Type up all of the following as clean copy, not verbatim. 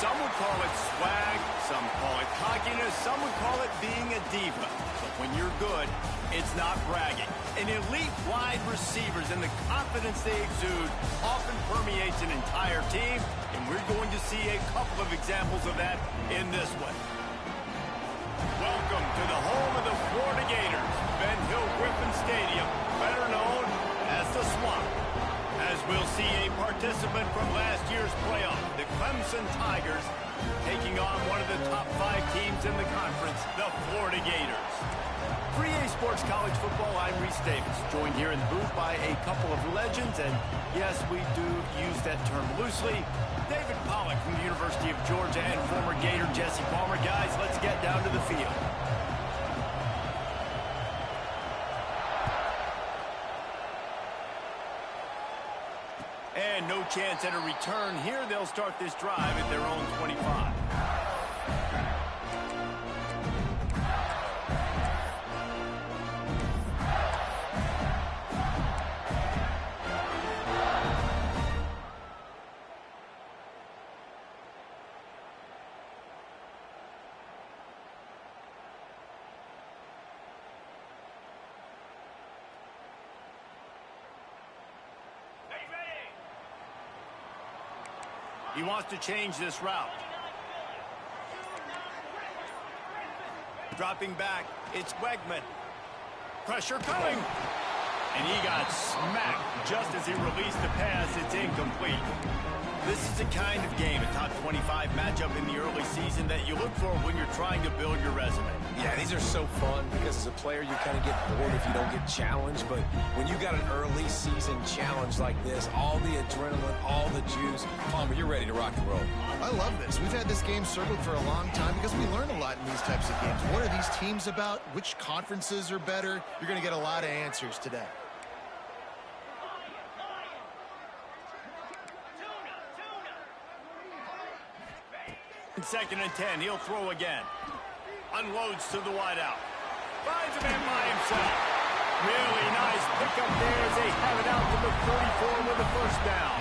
Some would call it swag, some call it cockiness, some would call it being a diva. But when you're good, it's not bragging. An elite wide receivers and the confidence they exude often permeates an entire team, and we're going to see a couple of examples of that in this one. Welcome to the home of the Florida Gators, Ben Hill Griffin Stadium, better known as the Swamp. As we'll see a participant from last year's playoff, the Clemson Tigers, taking on one of the top 5 teams in the conference, the Florida Gators. For EA Sports College Football, I'm Reese Davis, joined here in the booth by a couple of legends, and yes, we do use that term loosely. David Pollack from the University of Georgia and former Gator Jesse Palmer. Guys, let's get down to the field. And no chance at a return here. They'll start this drive at their own 25. He wants to change this route. Dropping back, it's Wegman. Pressure coming. And he got smacked just as he released the pass. It's incomplete. This is the kind of game, a top 25 matchup in the early season that you look for when you're trying to build your resume. Yeah, these are so fun because as a player, you kind of get bored if you don't get challenged. But when you got an early season challenge like this, all the adrenaline, all the juice, Palmer, you're ready to rock and roll. I love this. We've had this game circled for a long time because we learn a lot in these types of games. What are these teams about? Which conferences are better? You're going to get a lot of answers today. Second and 10, he'll throw again. Unloads to the wideout. Finds a man by himself. Really nice pickup there as they have it out to the 34 with a first down.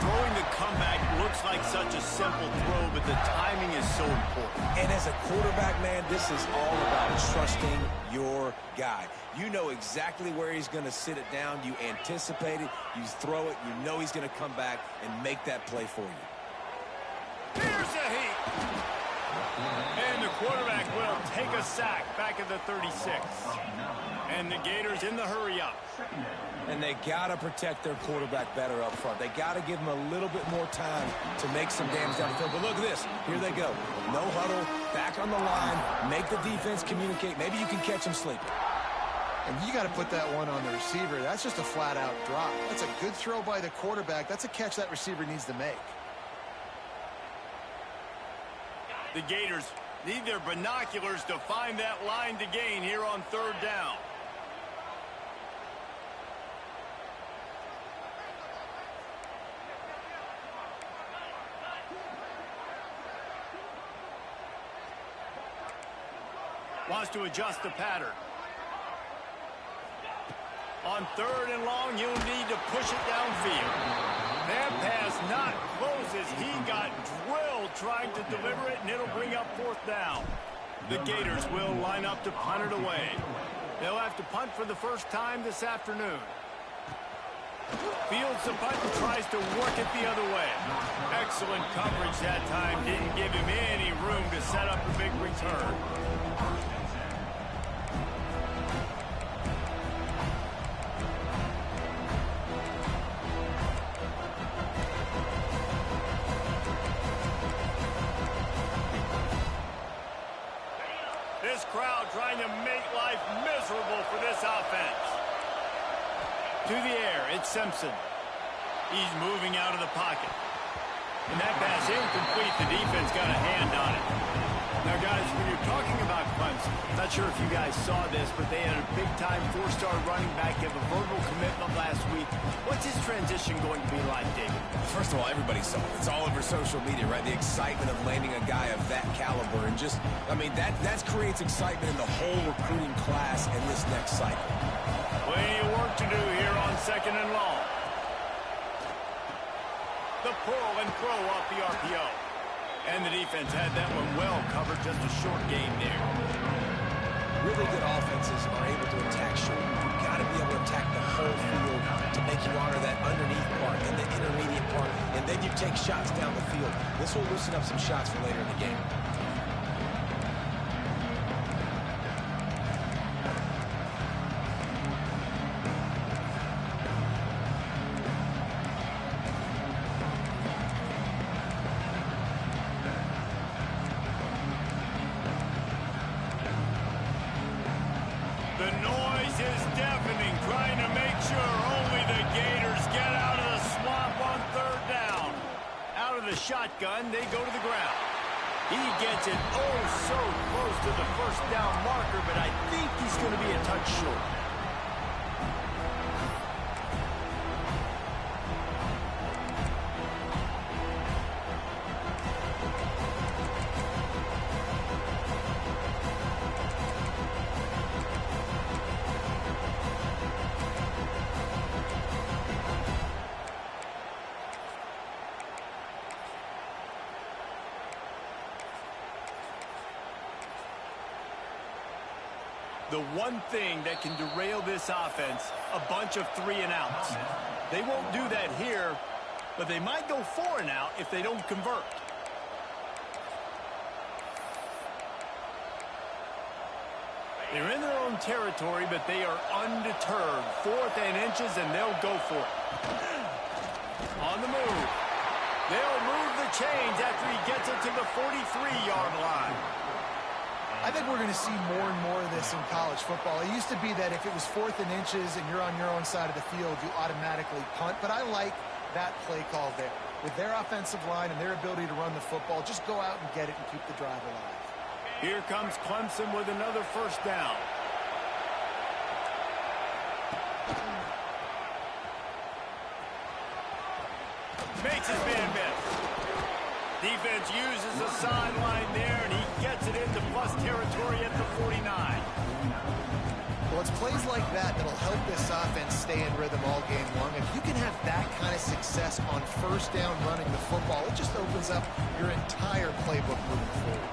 Throwing the comeback looks like such a simple throw, but the timing is so important. And as a quarterback, man, this is all about trusting your guy. You know exactly where he's going to sit it down. You anticipate it. You throw it. You know he's going to come back and make that play for you. Here's a heat. And the quarterback will take a sack back at the 36. And the Gators in the hurry up. And they got to protect their quarterback better up front. They got to give him a little bit more time to make some damage down the field. But look at this. Here they go. No huddle, back on the line, make the defense communicate. Maybe you can catch them sleeping. And you got to put that one on the receiver. That's just a flat-out drop. That's a good throw by the quarterback. That's a catch that receiver needs to make. The Gators need their binoculars to find that line to gain here on third down. Wants to adjust the pattern. On third and long, you'll need to push it downfield. That pass not close as he got drilled trying to deliver it, and it'll bring up fourth down. The Gators will line up to punt it away. They'll have to punt for the first time this afternoon. Fields the punt and tries to work it the other way. Excellent coverage that time. Didn't give him any room to set up a big return. This crowd trying to make life miserable for this offense. To the air, it's Simpson. He's moving out of the pocket. And that pass incomplete. The defense got a hand on it. Now, guys, when you're talking about Clemson, not sure if you guys saw this, but they had a big-time four-star running back give a verbal commitment last week. What's his transition going to be like, David? First of all, everybody saw it. It's all over social media, right? The excitement of landing a guy of that caliber. And just, I mean, that creates excitement in the whole recruiting class in this next cycle. Plenty of work to do here on second and long. The pull and throw off the RPO. And the defense had that one well covered, just a short game there. Really good offenses are able to attack short. You've got to be able to attack the whole field to make you honor that underneath part and the intermediate part, and then you take shots down the field. This will loosen up some shots for later in the game. The noise is deafening, trying to make sure only the Gators get out of the swamp on third down. Out of the shotgun, they go to the ground. He gets it oh so close to the first down marker, but I think he's going to be a touch short. The one thing that can derail this offense, a bunch of 3-and-outs. They won't do that here, but they might go 4-and-out if they don't convert. They're in their own territory, but they are undeterred. 4th and inches, and they'll go for it. On the move. They'll move the chains after he gets it to the 43-yard line. I think we're going to see more and more of this in college football. It used to be that if it was 4th and inches and you're on your own side of the field, you automatically punt. But I like that play call there. With their offensive line and their ability to run the football, just go out and get it and keep the drive alive. Here comes Clemson with another first down. Makes his man miss. Defense uses the sideline there, and he gets it into plus territory at the 49. Well, it's plays like that that'll help this offense stay in rhythm all game long. If you can have that kind of success on first down running the football, it just opens up your entire playbook moving forward.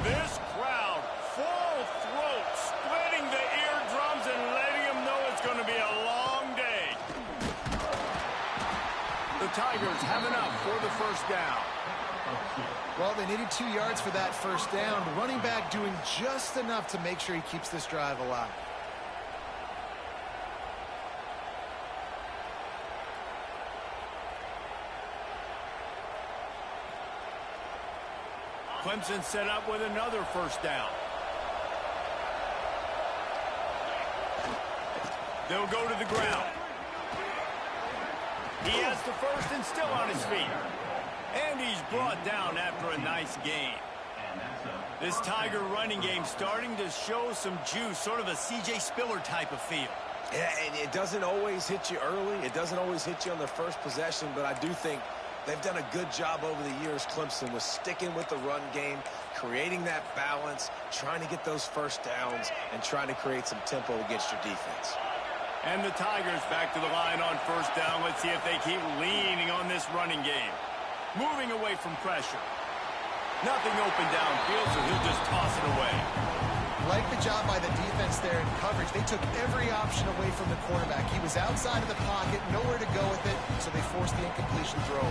This crowd, full throat, splitting the eardrums and letting them know it's going to be a long day. The Tigers have enough for the first down. Well, they needed 2 yards for that first down. The running back doing just enough to make sure he keeps this drive alive. Clemson set up with another first down. They'll go to the ground. He has the first and still on his feet. And he's brought down after a nice gain. This Tiger running game starting to show some juice, sort of a C.J. Spiller type of feel. Yeah, and it doesn't always hit you early. It doesn't always hit you on the first possession, but I do think they've done a good job over the years, Clemson, with sticking with the run game, creating that balance, trying to get those first downs, and trying to create some tempo against your defense. And the Tigers back to the line on first down. Let's see if they keep leaning on this running game. Moving away from pressure. Nothing open downfield, so he'll just toss it away. Like the job by the defense there in coverage. They took every option away from the quarterback. He was outside of the pocket, nowhere to go with it, so they forced the incompletion throw.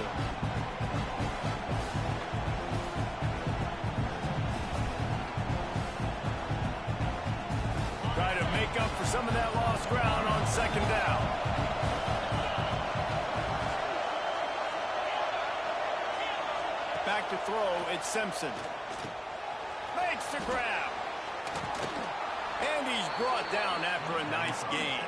Try to make up for some of that lost ground on second down. Back to throw, it's Simpson. Makes the grab. And he's brought down after a nice gain.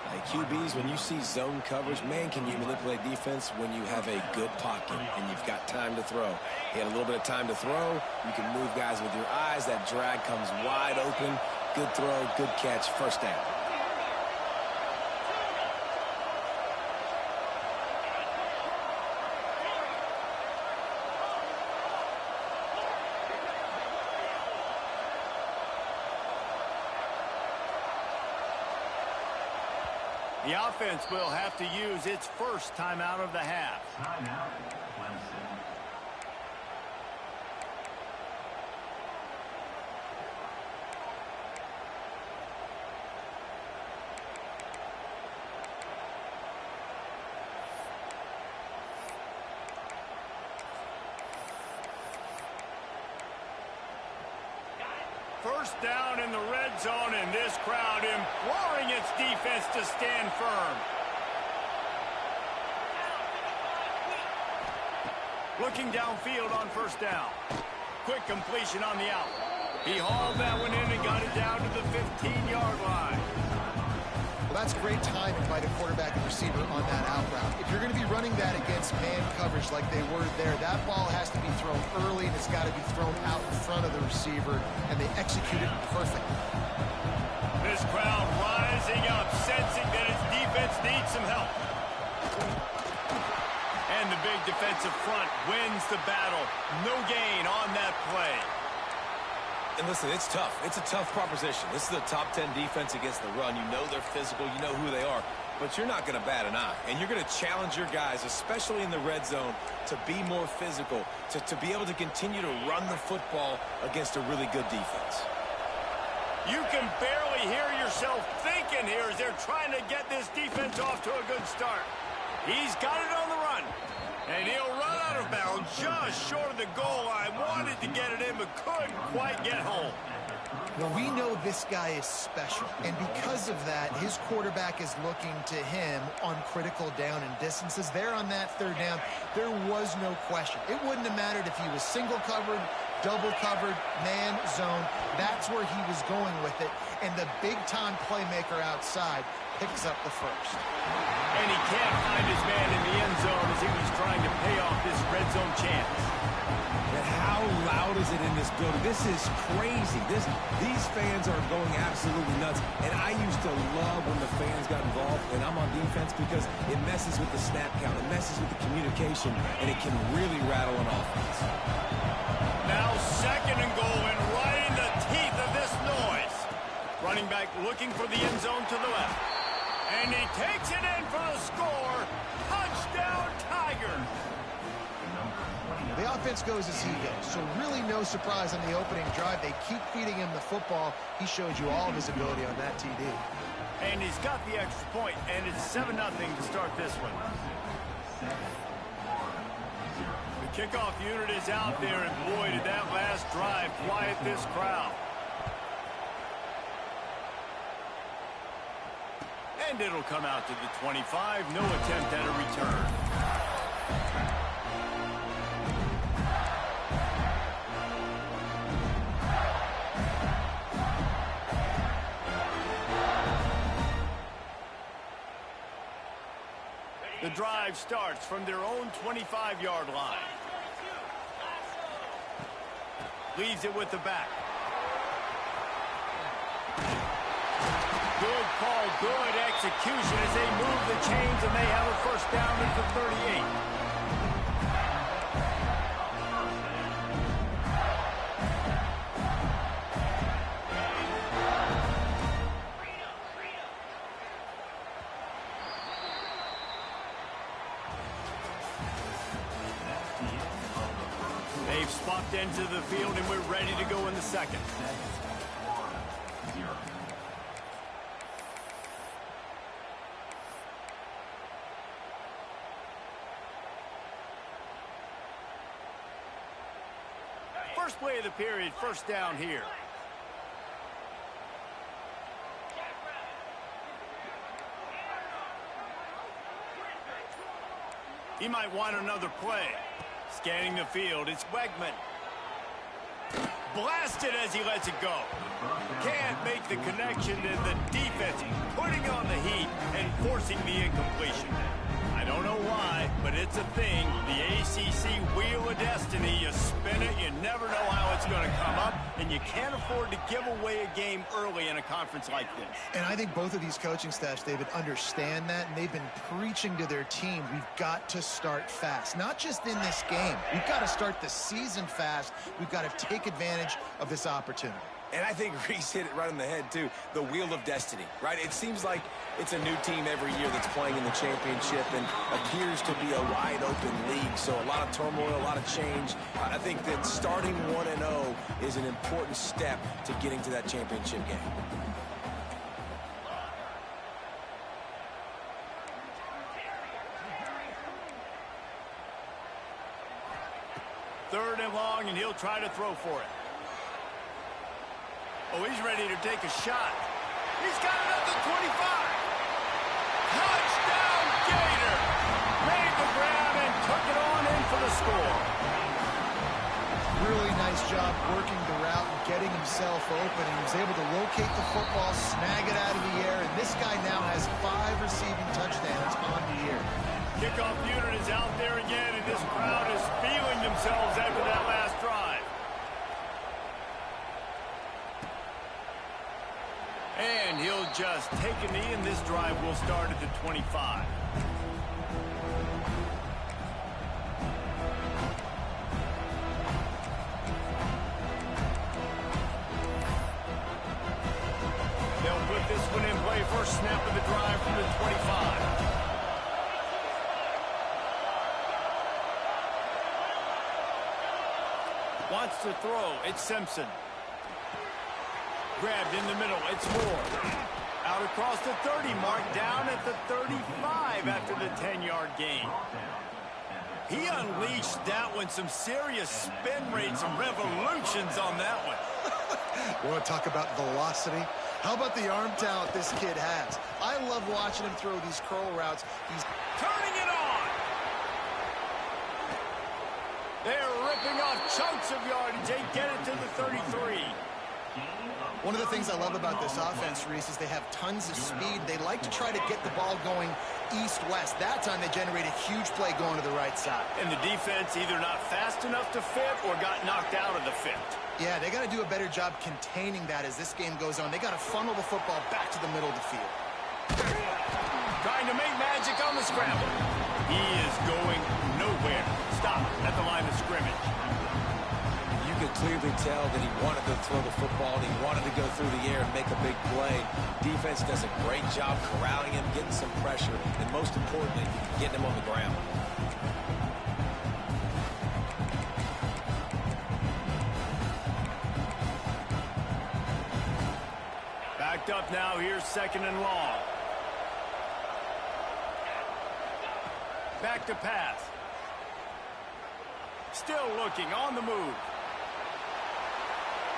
Hey, QBs, when you see zone coverage, man, can you manipulate defense when you have a good pocket and you've got time to throw. He had a little bit of time to throw. You can move guys with your eyes. That drag comes wide open. Good throw, good catch, first down. The offense will have to use its first timeout of the half. Timeout, Clemson. First down in the red zone, and this crowd imploring its defense to stand firm. Looking downfield on first down. Quick completion on the out. He hauled that one in and got it down to the 15-yard line. Well, that's great timing by the quarterback and receiver on that out route. If you're going to be running that against man coverage like they were there, that ball has to be thrown early, and it's got to be thrown out in front of the receiver, and they execute it perfectly. This crowd rising up, sensing that its defense needs some help. And the big defensive front wins the battle. No gain on that play. And listen, it's tough. It's a tough proposition. This is the top 10 defense against the run. You know they're physical. You know who they are. But you're not going to bat an eye. And you're going to challenge your guys, especially in the red zone, to be more physical, to be able to continue to run the football against a really good defense. You can barely hear yourself thinking here as they're trying to get this defense off to a good start. He's got it on the run. And he'll run out of bounds just short of the goal line. Wanted to get it in, but couldn't quite get home. Well, we know this guy is special, and because of that, his quarterback is looking to him on critical down and distances. There on that third down, there was no question. It wouldn't have mattered if he was single covered, double covered, man, zone. That's where he was going with it, and the big-time playmaker outside picks up the first. And he can't find his man in the end zone as he was trying to pay off this red zone chance. And how loud is it in this building? This is crazy. These fans are going absolutely nuts. And I used to love when the fans got involved, and I'm on defense, because it messes with the snap count. It messes with the communication, and it can really rattle an offense. Now second and goal, and right in the teeth of this noise. Running back looking for the end zone to the left. And he takes it in for the score. Touchdown, Tigers. The offense goes as he goes, so really no surprise on the opening drive. They keep feeding him the football. He showed you all of his ability on that TD. And he's got the extra point, and it's 7-0 to start this one. The kickoff unit is out there, and boy, did that last drive quiet this crowd. And it'll come out to the 25. No attempt at a return. The drive starts from their own 25-yard line. Leaves it with the back. Good call, good execution as they move the chains, and they have a first down at the 38. They've swapped into the field, and we're ready to go in the second. First play of the period, first down here. He might want another play. Scanning the field, it's Wegman. Blasted as he lets it go. Can't make the connection, and the defense putting on the heat and forcing the incompletion. I don't know why, but it's a thing. The ACC Wheel of Destiny, you spin it, you never know how it's going to come up, and you can't afford to give away a game early in a conference like this. And I think both of these coaching staffs, David, understand that, and they've been preaching to their team, we've got to start fast. Not just in this game. We've got to start the season fast. We've got to take advantage of this opportunity. And I think Reese hit it right on the head, too. The wheel of destiny, right? It seems like it's a new team every year that's playing in the championship and appears to be a wide-open league. So a lot of turmoil, a lot of change. I think that starting 1-0 is an important step to getting to that championship game. Third and long, and he'll try to throw for it. Oh, he's ready to take a shot. He's got it at the 25. Touchdown, Gator! Made the grab and took it on in for the score. Really nice job working the route and getting himself open. And he was able to locate the football, snag it out of the air, and this guy now has 5 receiving touchdowns on the year. Kickoff unit is out there again, and this crowd is feeling themselves after that last drive. And he'll just take a knee, and this drive will start at the 25. They'll put this one in play. First snap of the drive from the 25. Wants to throw. It's Simpson. Grabbed in the middle. It's Moore. Out across the 30 mark. Down at the 35 after the 10-yard gain. He unleashed that one. Some serious spin rates, some revolutions on that one. You want to talk about velocity? How about the arm talent this kid has? I love watching him throw these curl routes. He's turning it on. They're ripping off chunks of yardage. They get it to the 33. One of the things I love about this offense, Reese, is they have tons of speed. They like to try to get the ball going east-west. That time they generate a huge play going to the right side. And the defense either not fast enough to fit or got knocked out of the fit. Yeah, they got to do a better job containing that as this game goes on. They got to funnel the football back to the middle of the field. Trying to make magic on the scramble. He is going nowhere. Stop at the line of scrimmage. You could clearly tell that he wanted to throw the football and he wanted to go through the air and make a big play. Defense does a great job corralling him, getting some pressure, and most importantly, getting him on the ground. Backed up now. Here's second and long. Back to pass. Still looking on the move.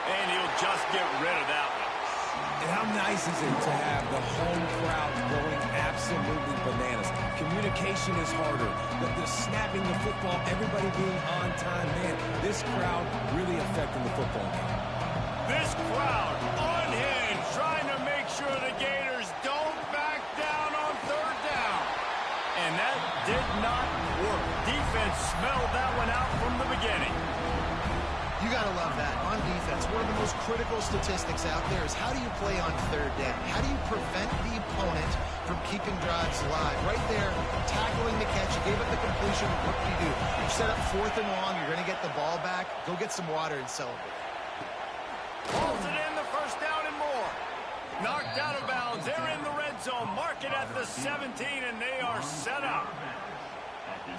And he'll just get rid of that one. And how nice is it to have the home crowd going absolutely bananas? Communication is harder. The snapping the football, everybody being on time, man, this crowd really affecting the football game. This crowd unhinged, trying to make sure the Gators don't back down on third down. And that did not work. Defense smelled that one out from the beginning. You got to love that. On defense, one of the most critical statistics out there is how do you play on third down? How do you prevent the opponent from keeping drives alive? Right there, tackling the catch. You gave up the completion. What do? You set up fourth and long. You're going to get the ball back. Go get some water and celebrate. Pulls it in, the first down and more. Knocked out of bounds. They're in the red zone. Mark it at the 17, and they are set up.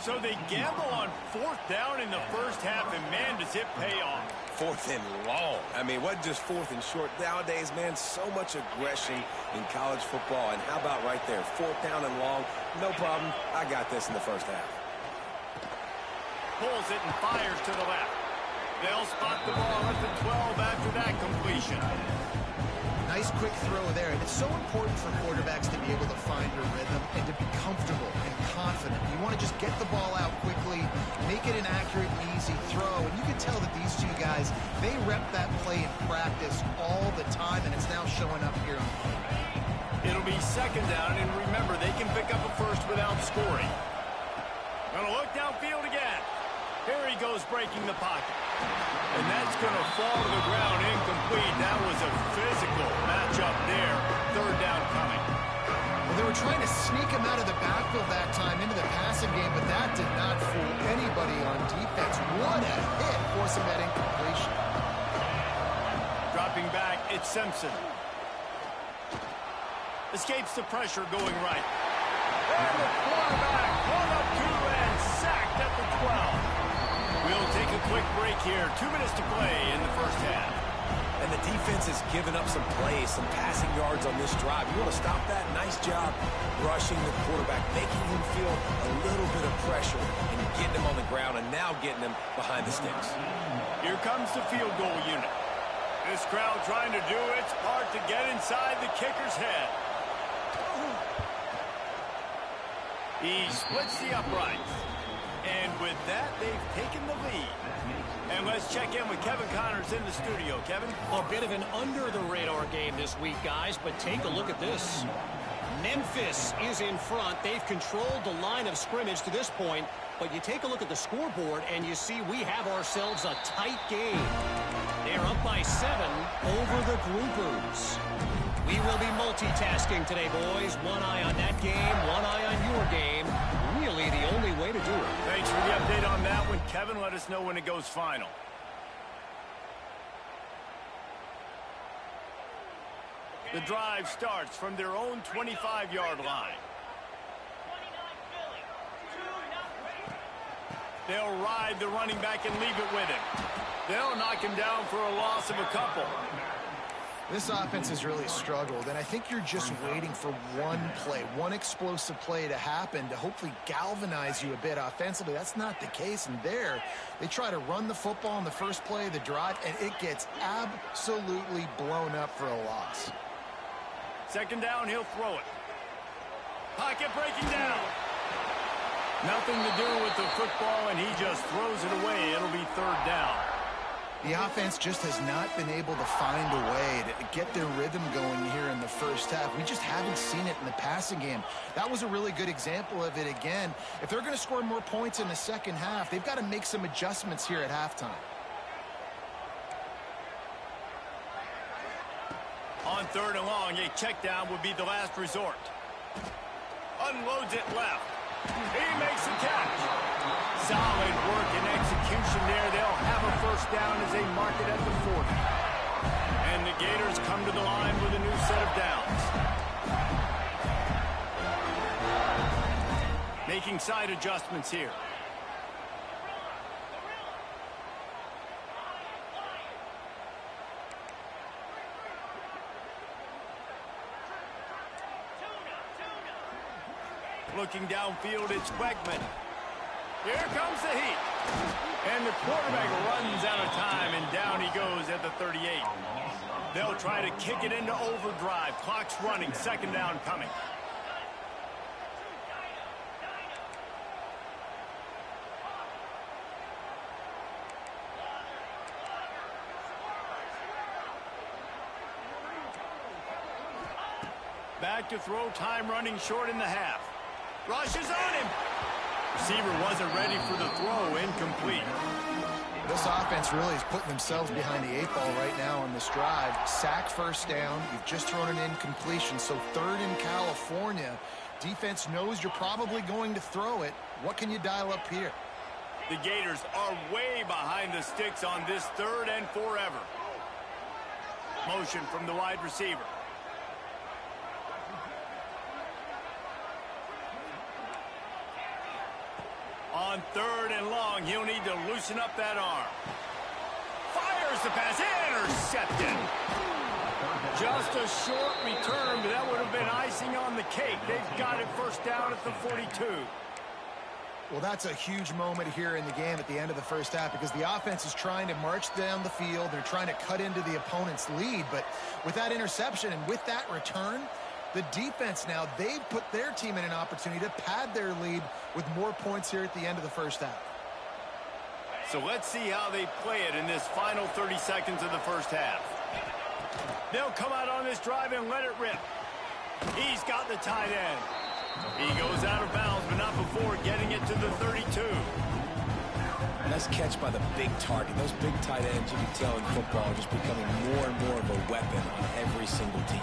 So they gamble on fourth down in the first half, and man, does it pay off. Fourth and long. I mean, what just fourth and short? Nowadays, man, so much aggression in college football. And how about right there? Fourth down and long. No problem. I got this in the first half. Pulls it and fires to the left. They'll spot the ball at the 12 after that completion. Nice quick throw there. And it's so important for quarterbacks to be able to find a rhythm and to be comfortable and confident. You want to just get the ball out quickly, make it an accurate and easy throw. And you can tell that these two guys, they rep that play in practice all the time, and it's now showing up here on the field. It'll be second down, and remember, they can pick up a first without scoring. Gonna look downfield again. Here he goes, breaking the pocket. And that's going to fall to the ground incomplete. That was a physical matchup there. Third down coming. Well, they were trying to sneak him out of the backfield that time into the passing game, but that did not fool anybody on defense. What a hit, forcing that incompletion. Dropped Stepping back, it's Simpson. Escapes the pressure going right. And the quarterback pulled up to and sacked at the 12. We'll take a quick break here. 2 minutes to play in the first half. And the defense has given up some plays, some passing yards on this drive. You want to stop that? Nice job rushing the quarterback, making him feel a little bit of pressure and getting him on the ground and now getting him behind the sticks. Here comes the field goal unit. This crowd trying to do its part to get inside the kicker's head. He splits the uprights. And with that, they've taken the lead. And let's check in with Kevin Connors in the studio. Kevin? A bit of an under-the-radar game this week, guys, but take a look at this. Memphis is in front. They've controlled the line of scrimmage to this point, but you take a look at the scoreboard, and you see we have ourselves a tight game. They're up by 7 over the Groupers. We will be multitasking today, boys. One eye on that game, one eye on your game. Really the only way to do it. Thanks for the update on that one, Kevin. Let us know when it goes final. The drive starts from their own 25-yard line. They'll ride the running back and leave it with him. They'll knock him down for a loss of a couple. This offense has really struggled, and I think you're just waiting for one play, one explosive play to happen to hopefully galvanize you a bit offensively. That's not the case, and there they try to run the football in the first play of the drive, and it gets absolutely blown up for a loss. Second down, he'll throw it. Pocket breaking down. Nothing to do with the football, and he just throws it away. It'll be third down. The offense just has not been able to find a way to get their rhythm going here in the first half. We just haven't seen it in the passing game. That was a really good example of it again. If they're going to score more points in the second half, they've got to make some adjustments here at halftime. On third and long, a check down would be the last resort. Unloads it left. He makes the catch. Solid work and execution there. They'll have a first down as they mark it at the 40. And the Gators come to the line with a new set of downs. Making side adjustments here. Looking downfield, it's Wegman. Here comes the heat. And the quarterback runs out of time, and down he goes at the 38. They'll try to kick it into overdrive. Clock's running. Second down coming. Back to throw, time running short in the half. Rushes on him. Receiver wasn't ready for the throw, incomplete. This offense really is putting themselves behind the 8 ball right now on this drive. Sack first down. You've just thrown an incompletion, so third in California. Defense knows you're probably going to throw it. What can you dial up here? The Gators are way behind the sticks on this third and forever. Motion from the wide receiver. On third and long, he'll need to loosen up that arm. Fires the pass, intercepted. Just a short return, but that would have been icing on the cake. They've got it first down at the 42. Well, that's a huge moment here in the game at the end of the first half because the offense is trying to march down the field. They're trying to cut into the opponent's lead, but with that interception and with that return, the defense now, they've put their team in an opportunity to pad their lead with more points here at the end of the first half. So let's see how they play it in this final 30 seconds of the first half. They'll come out on this drive and let it rip. He's got the tight end. He goes out of bounds, but not before getting it to the 32. Nice catch by the big target. Those big tight ends, you can tell in football, are just becoming more and more of a weapon on every single team.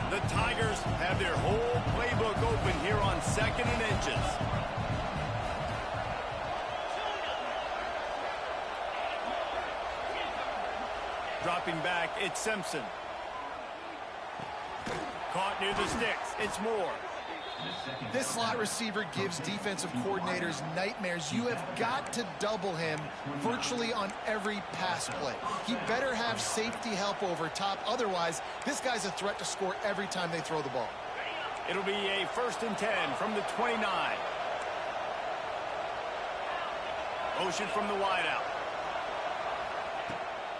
The Tigers have their whole playbook open here on second and inches. Dropping back, it's Simpson. Caught near the sticks, it's Moore. This slot receiver gives defensive coordinators nightmares. You have got to double him virtually on every pass play. He better have safety help over top. Otherwise, this guy's a threat to score every time they throw the ball. It'll be a 1st and 10 from the 29. Motion from the wideout.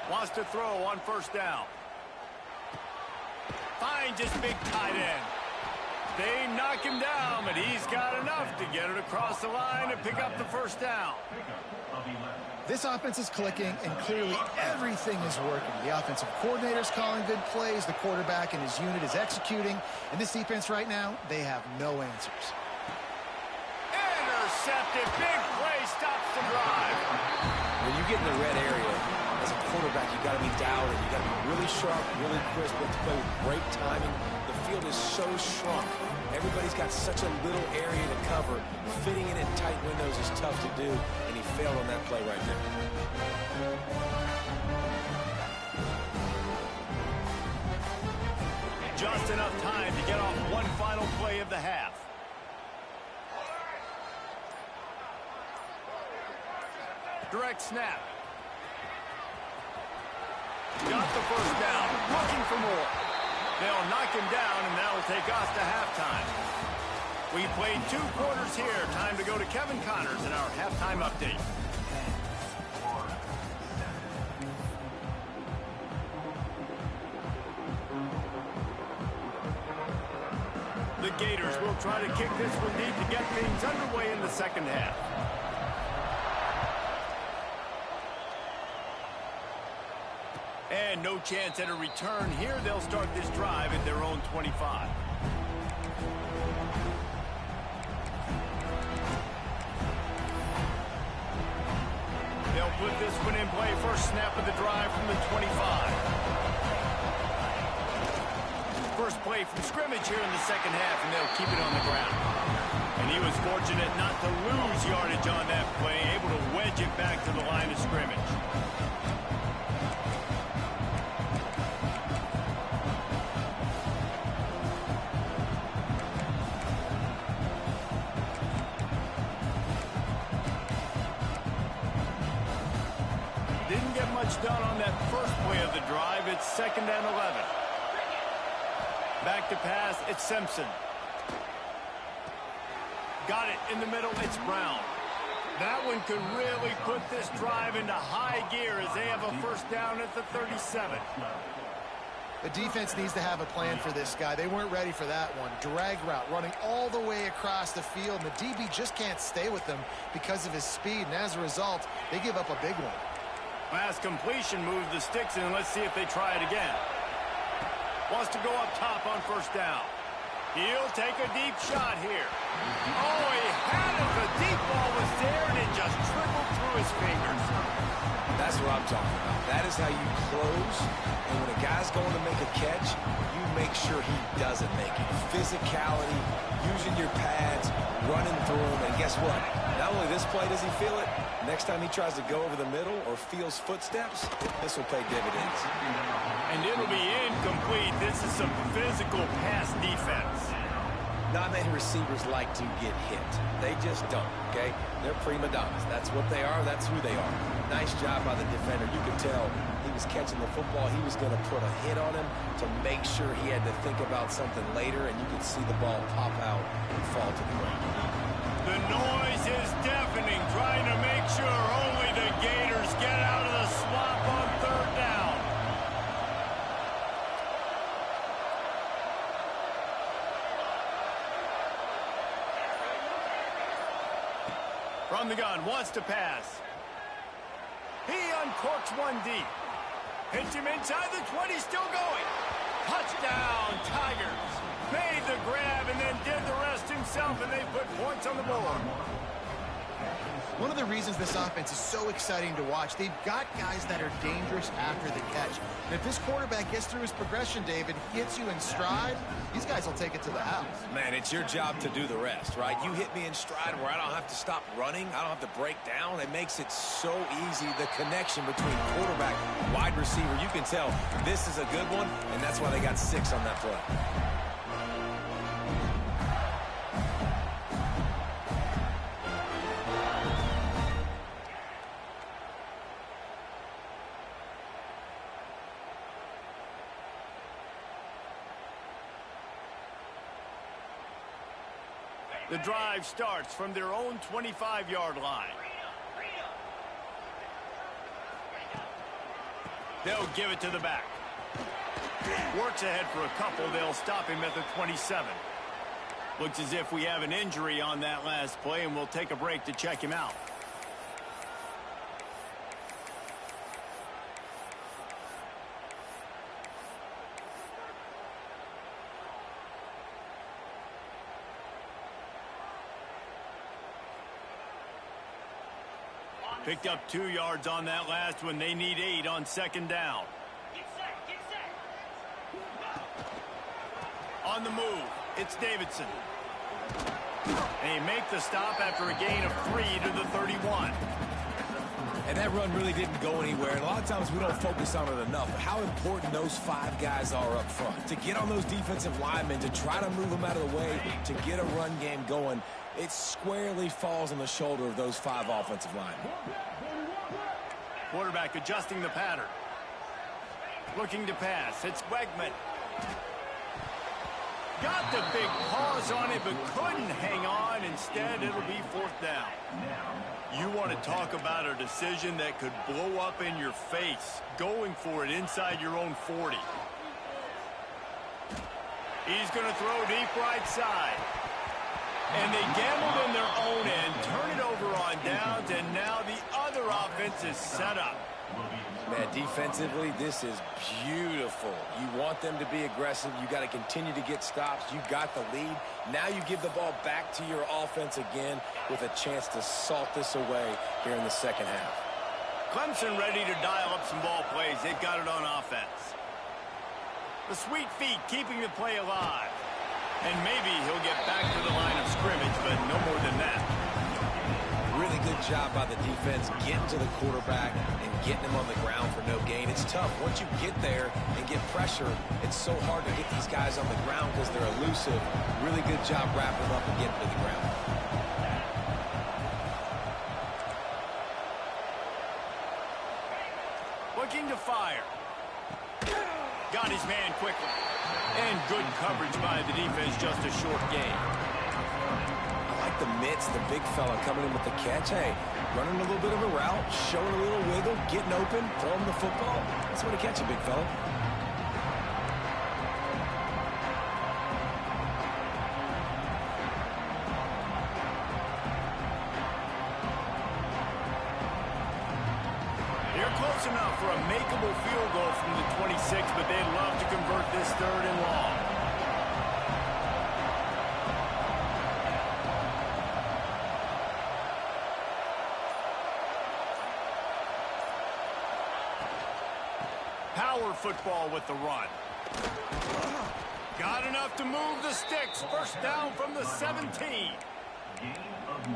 Wants to throw on 1st down. Finds his big tight end. They knock him down, but he's got enough to get it across the line and pick up the 1st down. This offense is clicking, and clearly everything is working. The offensive coordinator's calling good plays. The quarterback and his unit is executing. And this defense right now, they have no answers. Intercepted. Big play stops the drive. When you get in the red area, as a quarterback, you got to be dialed in. You got to be really sharp, really crisp. You have to play with great timing. The field is so shrunk. Everybody's got such a little area to cover. Fitting in at tight windows is tough to do, and he failed on that play right there. Just enough time to get off one final play of the half. Direct snap. Got the 1st down. Looking for more. They'll knock him down, and that'll take us to halftime. We played 2 quarters here. Time to go to Kevin Connors in our halftime update. The Gators will try to kick this one deep to get things underway in the 2nd half. And no chance at a return here. They'll start this drive at their own 25. They'll put this one in play. First snap of the drive from the 25. First play from scrimmage here in the 2nd half, and they'll keep it on the ground. And he was fortunate not to lose yardage on that play, able to wedge it back to the line of scrimmage. Done on that first play of the drive. It's 2nd and 11. Back to pass, it's Simpson. Got it in the middle, it's Brown. That one could really put this drive into high gear as they have a 1st down at the 37. The defense needs to have a plan for this guy. They weren't ready for that one. Drag route running all the way across the field, and the DB just can't stay with them because of his speed, and as a result, they give up a big one. Last completion moves the sticks in. Let's see if they try it again. Wants to go up top on 1st down. He'll take a deep shot here. Oh, he had it. The deep ball was there, and it just trickled through his fingers. That's what I'm talking about. That is how you close. And when a guy's going to make a catch, you make sure he doesn't make it. Physicality, using your pads, running through them. And guess what? Not only this play does he feel it, next time he tries to go over the middle or feels footsteps, this will pay dividends. And it'll be incomplete. This is some physical pass defense. Not many receivers like to get hit. They just don't, okay? They're prima donnas. That's what they are. That's who they are. Nice job by the defender. You could tell he was catching the football. He was going to put a hit on him to make sure he had to think about something later, and you could see the ball pop out and fall to the ground. The noise is deafening, trying to make sure only the Gators get out of the swamp on 3rd down. From the gun, wants to pass. He uncorks one deep. Hits him inside the 20, still going. Touchdown, Tigers. Made the grab and then did the rest himself, and they put points on the board. One of the reasons this offense is so exciting to watch, they've got guys that are dangerous after the catch. And if this quarterback gets through his progression, David, gets you in stride, these guys will take it to the house. Man, it's your job to do the rest, right? You hit me in stride where I don't have to stop running. I don't have to break down. It makes it so easy. The connection between quarterback and wide receiver, you can tell this is a good one, and that's why they got 6 on that play. The drive starts from their own 25-yard line. They'll give it to the back. Works ahead for a couple. They'll stop him at the 27. Looks as if we have an injury on that last play, and we'll take a break to check him out. Picked up 2 yards on that last one. They need 8 on second down. Get set. On the move, it's Davidson. And he makes the stop after a gain of 3 to the 31. And that run really didn't go anywhere. And a lot of times we don't focus on it enough. But how important those 5 guys are up front. To get on those defensive linemen, to try to move them out of the way, to get a run game going, it squarely falls on the shoulder of those 5 offensive linemen. Quarterback adjusting the pattern. Looking to pass. It's Wegman. Got the big pause on it, but couldn't hang on. Instead, it'll be 4th down. You want to talk about a decision that could blow up in your face. Going for it inside your own 40. He's going to throw deep right side. And they gambled in their own end, turn it over on downs, and now the other offense is set up. Man, defensively, this is beautiful. You want them to be aggressive. You got to continue to get stops. You got the lead. Now you give the ball back to your offense again with a chance to salt this away here in the second half. Clemson ready to dial up some ball plays. They've got it on offense. The sweet feet keeping the play alive. And maybe he'll get back to the line of scrimmage, but no more than that. Really good job by the defense getting to the quarterback and getting him on the ground for no gain. It's tough. Once you get there and get pressure, it's so hard to get these guys on the ground because they're elusive. Really good job wrapping them up and getting to the ground. Looking to fire. Got his man quickly. And good coverage by the defense, just a short gain. I like the mitts, the big fella coming in with the catch. Hey, running a little bit of a route, showing a little wiggle, getting open, throwing the football. That's what a catch, a big fella. Close enough for a makeable field goal from the 26, but they'd love to convert this 3rd and long. Power football with the run. Got enough to move the sticks. 1st down from the 17.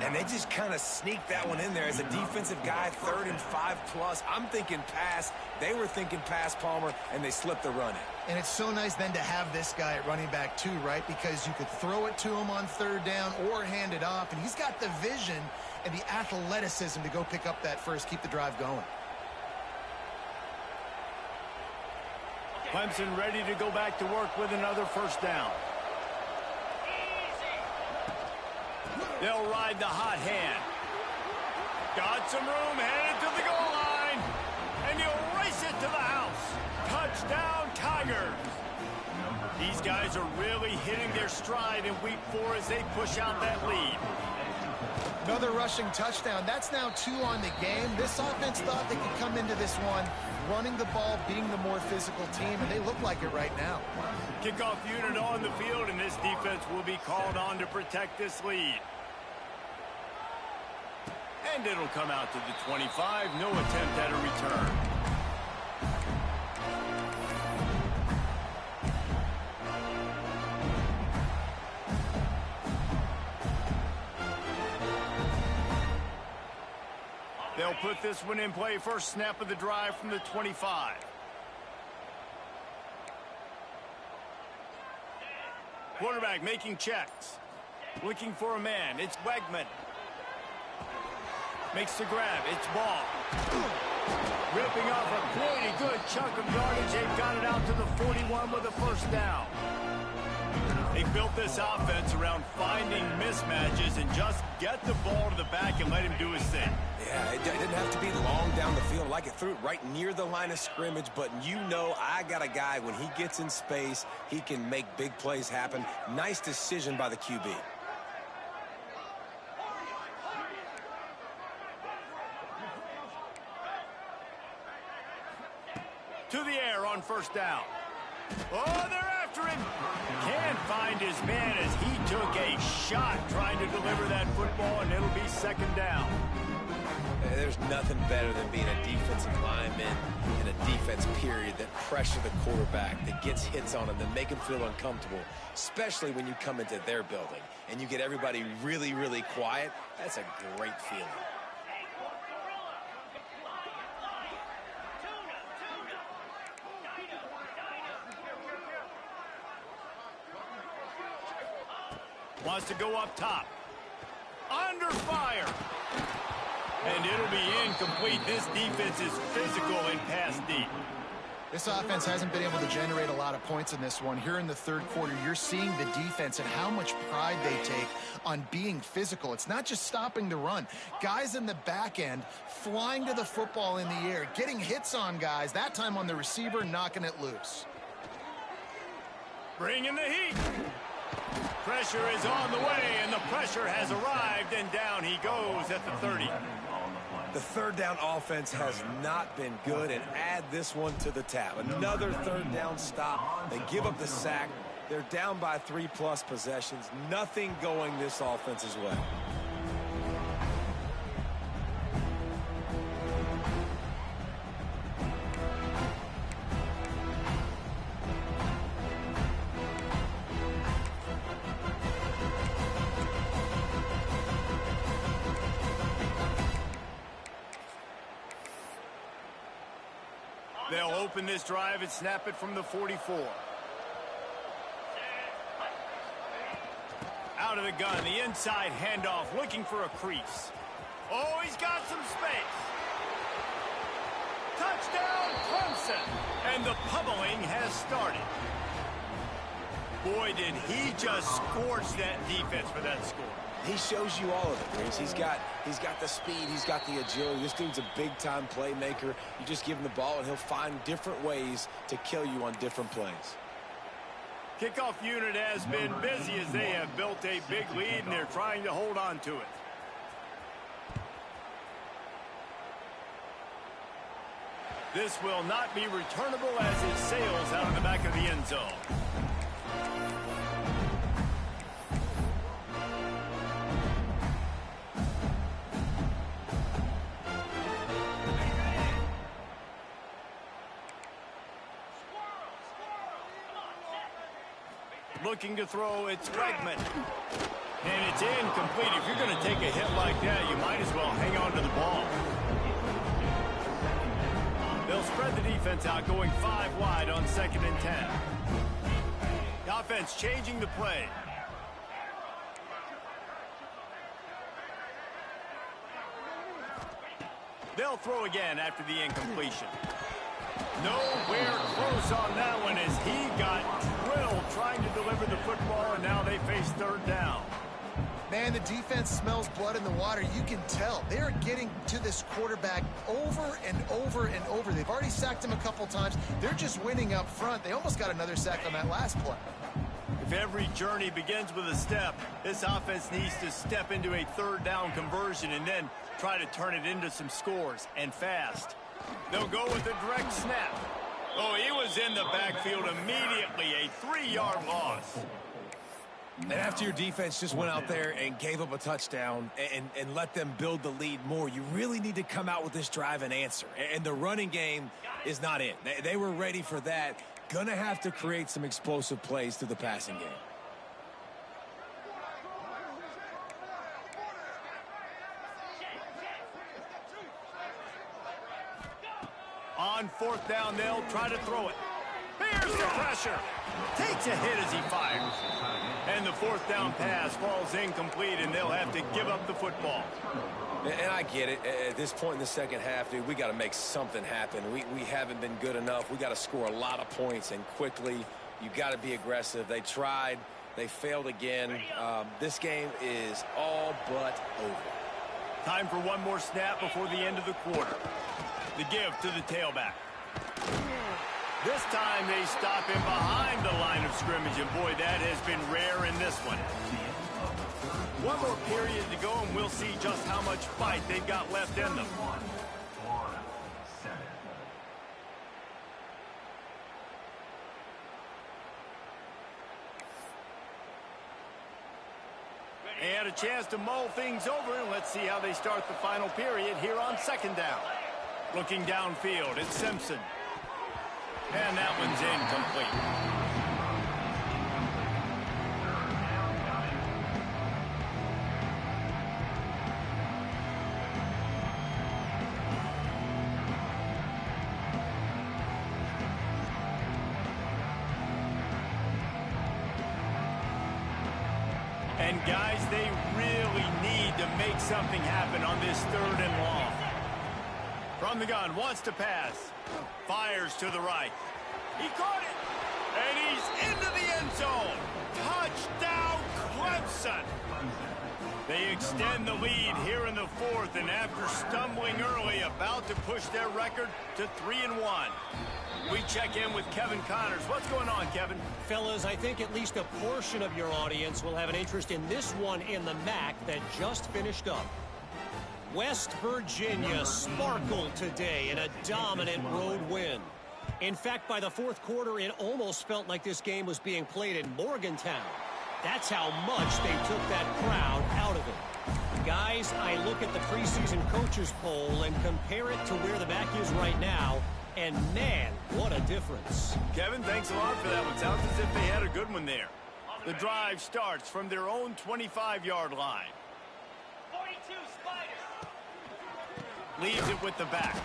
And they just kind of sneaked that one in there as a defensive guy, 3rd and 5+. I'm thinking pass. They were thinking pass, Palmer, and they slipped the run in. And it's so nice then to have this guy at running back too, right? Because you could throw it to him on 3rd down or hand it off. And he's got the vision and the athleticism to go pick up that first, keep the drive going. Clemson ready to go back to work with another 1st down. They'll ride the hot hand. Got some room, headed to the goal line. And he'll race it to the house. Touchdown, Tigers. These guys are really hitting their stride in week 4 as they push out that lead. Another rushing touchdown. That's now 2 on the game. This offense thought they could come into this one running the ball, being the more physical team, and they look like it right now. Kickoff unit on the field, and this defense will be called on to protect this lead. And it'll come out to the 25. No attempt at a return. They'll put this one in play. First snap of the drive from the 25. Quarterback making checks. Looking for a man. It's Wegman. Makes the grab. It's Ball. Ripping off a pretty good chunk of yardage. They've got it out to the 41 with a first down. They built this offense around finding mismatches and just get the ball to the back and let him do his thing. Yeah, it didn't have to be long down the field. Like it threw it right near the line of scrimmage, but you know I got a guy, when he gets in space, he can make big plays happen. Nice decision by the QB. To the air on first down. Oh, they're after him. Can't find his man as he took a shot trying to deliver that football, and it'll be second down. There's nothing better than being a defensive lineman in a defense period that pressure the quarterback, that gets hits on him, that make him feel uncomfortable, especially when you come into their building and you get everybody really, really quiet. That's a great feeling. Wants to go up top. Under fire. And it'll be incomplete. This defense is physical and pass deep. This offense hasn't been able to generate a lot of points in this one. Here in the third quarter, you're seeing the defense and how much pride they take on being physical. It's not just stopping the run. Guys in the back end flying to the football in the air, getting hits on guys, that time on the receiver, knocking it loose. Bringing the heat. Pressure is on the way, and the pressure has arrived, and down he goes at the 30. The third down offense has not been good, and add this one to the tab. Another third down stop. They give up the sack. They're down by 3+ possessions. Nothing going this offense's way. They'll open this drive and snap it from the 44. Out of the gun, the inside handoff, looking for a crease. Oh, he's got some space. Touchdown, Clemson! And the pummeling has started. Boy, did he just scorch that defense for that score. He shows you all of it, Reese. He's got the speed, he's got the agility. This dude's a big-time playmaker. You just give him the ball, and he'll find different ways to kill you on different plays. Kickoff unit has been busy as they have built a big lead, and they're trying to hold on to it. This will not be returnable as it sails out of the back of the end zone. Looking to throw, it's Wegman. And it's incomplete. If you're going to take a hit like that, you might as well hang on to the ball. They'll spread the defense out, going 5 wide on 2nd and 10. The offense changing the play. They'll throw again after the incompletion. Nowhere close on that one as he got drilled trying to deliver the football, and now they face third down. Man, the defense smells blood in the water. You can tell. They are getting to this quarterback over and over and over. They've already sacked him a couple times. They're just winning up front. They almost got another sack on that last play. If every journey begins with a step, this offense needs to step into a third down conversion and then try to turn it into some scores, and fast. They'll go with a direct snap. Oh, he was in the backfield immediately. A 3-yard loss. And after your defense just went out there and gave up a touchdown and let them build the lead more, you really need to come out with this drive and answer. And the running game is not it. They were ready for that. Gonna have to create some explosive plays through the passing game. On fourth down, they'll try to throw it. Here's the pressure. Takes a hit as he fires. And the fourth down pass falls incomplete, and they'll have to give up the football. And I get it. At this point in the second half, dude, we got to make something happen. We haven't been good enough. We got to score a lot of points, and quickly. You got to be aggressive. They tried. They failed again. This game is all but over. Time for one more snap before the end of the quarter. The give to the tailback. This time they stop him behind the line of scrimmage, and boy, that has been rare in this one. One more period to go, and we'll see just how much fight they've got left in them. And a chance to mull things over, and let's see how they start the final period here on second down. Looking downfield, it's Simpson. And that one's incomplete. And guys, they really need to make something happen on this third and long. From the gun, wants to pass. Fires to the right. He caught it. And he's into the end zone. Touchdown, Clemson. They extend the lead here in the fourth, and after stumbling early, about to push their record to 3-1. We check in with Kevin Connors. What's going on, Kevin? Fellas, I think at least a portion of your audience will have an interest in this one in the MAC that just finished up. West Virginia sparkled today in a dominant road win. In fact, by the fourth quarter, it almost felt like this game was being played in Morgantown. That's how much they took that crowd out of it. Guys, I look at the preseason coaches poll and compare it to where the MAC is right now, and man, what a difference. Kevin, thanks a lot for that one. Sounds as if they had a good one there. The drive starts from their own 25-yard line. 42 Spiders. Leaves it with the back.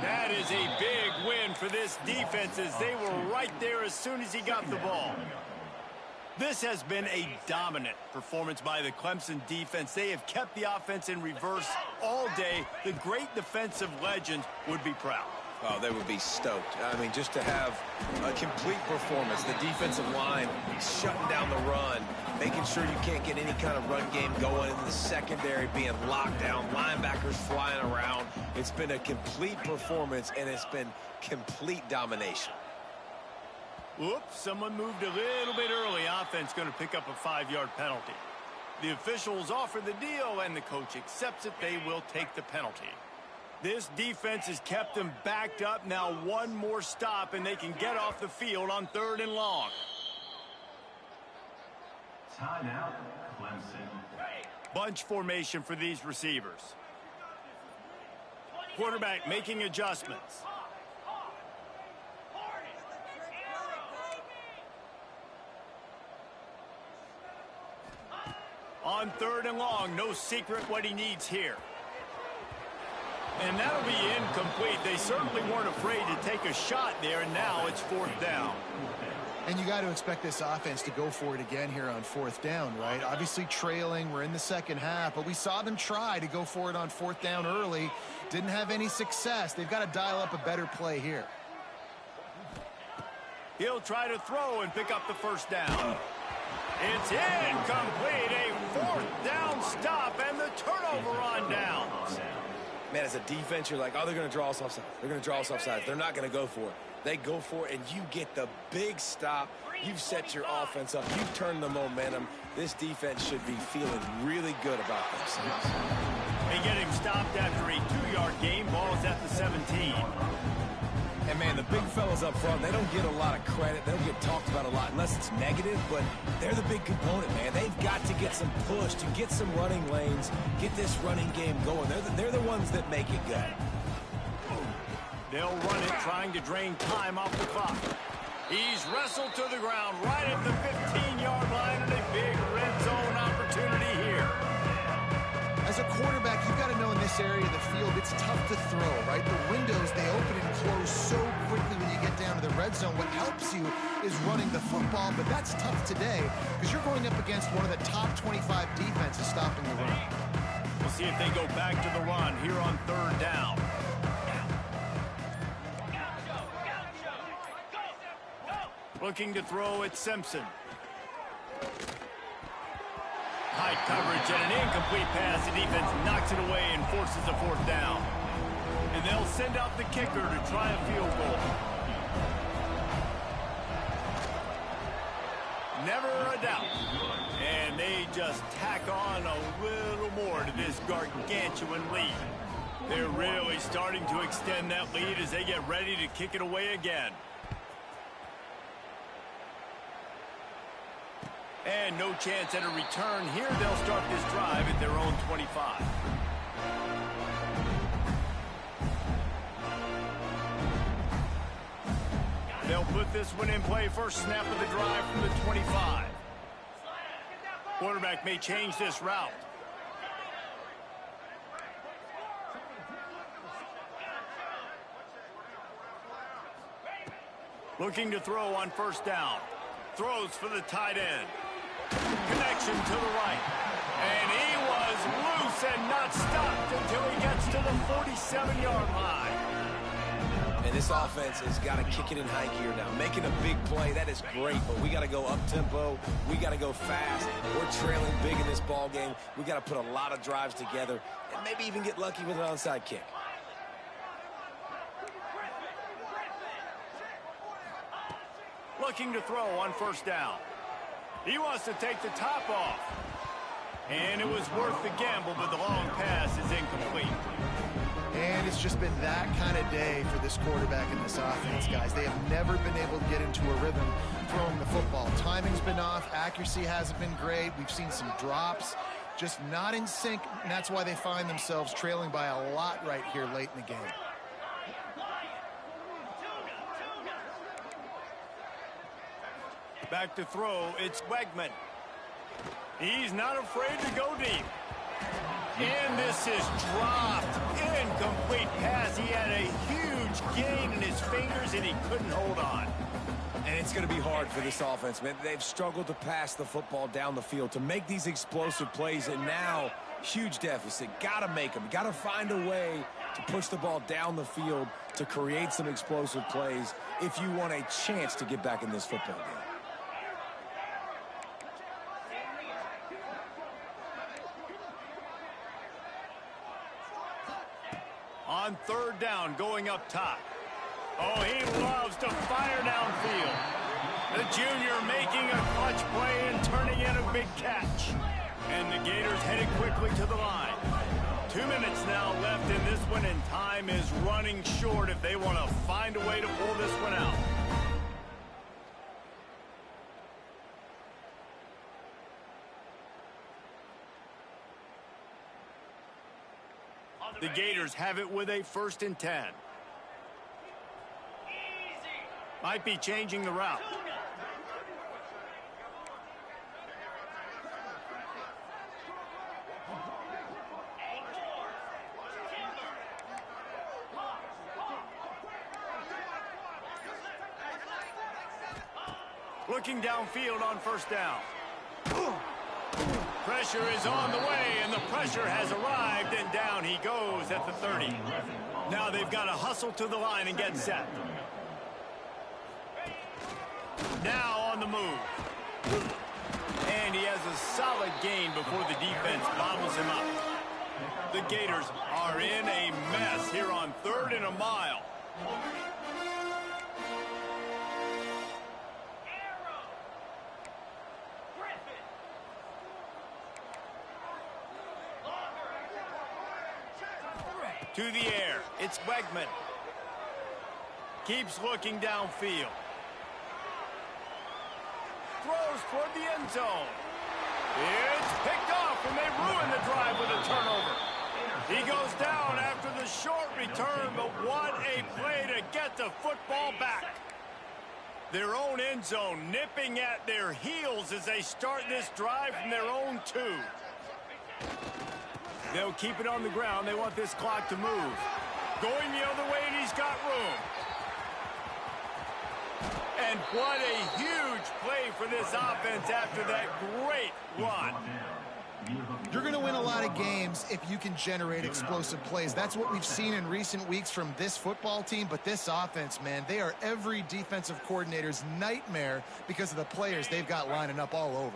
That is a big win for this defense, as they were right there as soon as he got the ball. This has been a dominant performance by the Clemson defense. They have kept the offense in reverse all day. The great defensive legend would be proud. Oh, they would be stoked. I mean, just to have a complete performance. The defensive line shutting down the run, making sure you can't get any kind of run game going in the secondary, being locked down, linebackers flying around. It's been a complete performance, and it's been complete domination. Whoops, someone moved a little bit early. Offense going to pick up a 5-yard penalty. The officials offer the deal, and the coach accepts it. They will take the penalty. This defense has kept them backed up. Now one more stop, and they can get off the field on 3rd and long. Timeout, Clemson. Bunch formation for these receivers. Quarterback making adjustments. On 3rd and long, no secret what he needs here. And that'll be incomplete. They certainly weren't afraid to take a shot there, and now it's 4th down. And you got to expect this offense to go for it again here on 4th down, right? Obviously trailing, we're in the second half, but we saw them try to go for it on 4th down early. Didn't have any success. They've got to dial up a better play here. He'll try to throw and pick up the 1st down. It's incomplete. A 4th down stop, and the turnover on downs. Man, as a defense, you're like, oh, they're going to draw us offside. They're going to draw us offside. They're not going to go for it. They go for it, and you get the big stop. You've set your offense up. You've turned the momentum. This defense should be feeling really good about themselves. They get him stopped after a 2-yard gain. Ball's at the 17. And, man, the big fellas up front, they don't get a lot of credit. They don't get talked about a lot unless it's negative, but they're the big component, man. They've got to get some push, to get some running lanes, get this running game going. They're the ones that make it go. They'll run it, trying to drain time off the clock. He's wrestled to the ground right at the 15-yard line, and a big red zone opportunity here. As a quarterback, you've got to know in this area of the field, it's tough to throw, right? The windows, they open and close so quickly when you get down to the red zone. What helps you is running the football, but that's tough today because you're going up against one of the top 25 defenses stopping the run. We'll see if they go back to the run here on third down. Looking to throw at Simpson. High coverage and an incomplete pass. The defense knocks it away and forces a fourth down. And they'll send out the kicker to try a field goal. Never a doubt. And they just tack on a little more to this gargantuan lead. They're really starting to extend that lead as they get ready to kick it away again. And no chance at a return here. They'll start this drive at their own 25. They'll put this one in play. First snap of the drive from the 25. Quarterback may change this route. Looking to throw on first down. Throws for the tight end. Connection to the right. And he was loose and not stopped until he gets to the 47-yard line. And this offense has got to kick it in high gear now. Making a big play, that is great, but we got to go up-tempo. We got to go fast. We're trailing big in this ball game. We got to put a lot of drives together and maybe even get lucky with an onside kick. Looking to throw on first down. He wants to take the top off. And it was worth the gamble, but the long pass is incomplete. And it's just been that kind of day for this quarterback and this offense, guys. They have never been able to get into a rhythm throwing the football. Timing's been off. Accuracy hasn't been great. We've seen some drops. Just not in sync, and that's why they find themselves trailing by a lot right here late in the game. Back to throw, it's Wegman. He's not afraid to go deep. And this is dropped. Incomplete pass. He had a huge gain in his fingers, and he couldn't hold on. And it's going to be hard for this offense, man. They've struggled to pass the football down the field, to make these explosive plays, and now huge deficit. Got to make them. Got to find a way to push the ball down the field to create some explosive plays if you want a chance to get back in this football game. On third down, going up top. Oh, he loves to fire downfield. The junior making a clutch play and turning in a big catch. And the Gators headed quickly to the line. 2 minutes now left in this one, and time is running short if they want to find a way to pull this one out. The Gators have it with a 1st and 10. Might be changing the route. Looking downfield on first down. Pressure is on the way, and the pressure has arrived, and down he goes at the 30. Now they've got to hustle to the line and get set. Now on the move. And he has a solid gain before the defense bobbles him up. The Gators are in a mess here on 3rd and a mile. To the air, it's Wegman. Keeps looking downfield. Throws toward the end zone. It's picked off, and they ruin the drive with a turnover. He goes down after the short return, but what a play to get the football back. Their own end zone nipping at their heels as they start this drive from their own 2. They'll keep it on the ground. They want this clock to move. Going the other way, and he's got room. And what a huge play for this offense after that great run. You're going to win a lot of games if you can generate explosive plays. That's what we've seen in recent weeks from this football team. But this offense, man, they are every defensive coordinator's nightmare because of the players they've got lining up all over.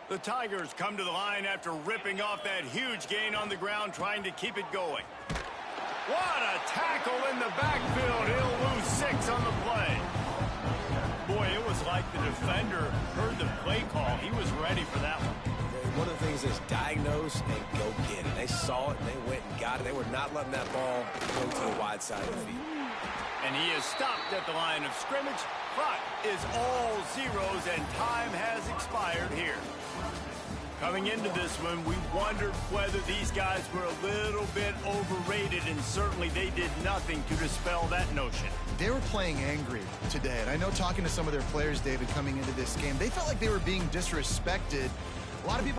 The Tigers come to the line after ripping off that huge gain on the ground, trying to keep it going. What a tackle in the backfield. He'll lose 6 on the play. Boy, it was like the defender heard the play call. He was ready for that one. One of the things is diagnose and go get it. They saw it, and they went and got it. They were not letting that ball go to the wide side of the field. And he is stopped at the line of scrimmage. Clock is all zeros, and time has expired here. Coming into this one, we wondered whether these guys were a little bit overrated, and certainly they did nothing to dispel that notion. They were playing angry today, and I know talking to some of their players, David, coming into this game, they felt like they were being disrespected. A lot of people